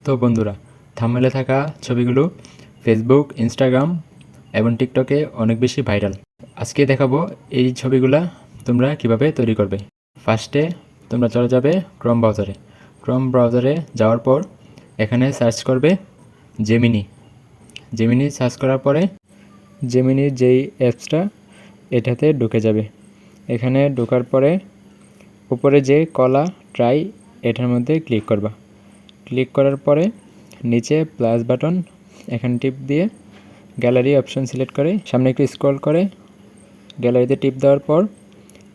তো বন্ধুরা, থাম্বনেলে থাকা ছবিগুলো ফেসবুক, ইনস্টাগ্রাম এবং টিকটকে অনেক বেশি ভাইরাল। আজকে দেখাবো এই ছবিগুলা তোমরা কিভাবে তৈরি করবে। ফার্স্টে তোমরা চলে যাবে ক্রোম ব্রাউজারে যাওয়ার পর এখানে সার্চ করবে জেমিনি সার্চ করার পরে জেমিনির যেই অ্যাপসটা এটাতে ঢুকে যাবে। এখানে ঢোকার পরে উপরে যে কলা ট্রাই এটার মধ্যে ক্লিক করবা। ক্লিক করার পরে নিচে প্লাস বাটন এখানে টিপ দিয়ে গ্যালারি অপশন সিলেক্ট করে সামনে একটু স্ক্রল করে গ্যালারিতে টিপ দেওয়ার পর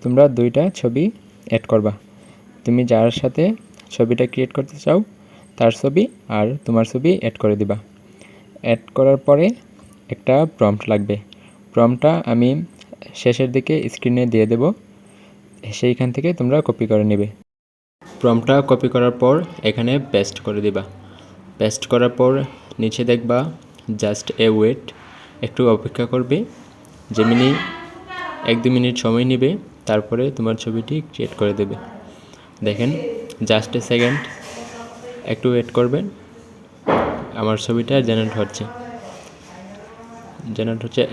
তোমরা দুইটা ছবি অ্যাড করবা। তুমি যার সাথে ছবিটা ক্রিয়েট করতে চাও তার ছবি আর তোমার ছবি অ্যাড করে দিবা। অ্যাড করার পরে একটা প্রম্পট লাগবে। প্রম্পটটা আমি শেষের দিকে স্ক্রিনে দিয়ে দেব, সেইখান থেকে তোমরা কপি করে নেবে। প্রম্পটটা কপি করার পর এখানে পেস্ট করে দিবা। পেস্ট করার পর নিচে দেখবা জাস্ট ওয়েট, একটু অপেক্ষা করবে। জেমিনি 1-2 মিনিট সময় নেবে, তারপরে তোমার ছবিটি ক্রিয়েট করে দেবে। দেখেন, জাস্ট এ সেকেন্ড, একটু ওয়েট করবেন। আমার ছবিটা জেনারেট হচ্ছে।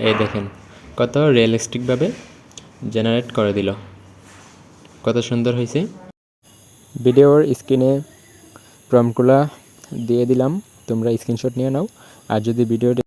এই দেখেন কত রিয়েলিস্টিকভাবে জেনারেট করে দিল, কত সুন্দর হয়েছে। ভিডিওর স্ক্রিনে প্রম্পটগুলো দিয়ে দিলাম, তোমরা স্ক্রিনশট নিয়ে নাও। আর যদি ভিডিওটি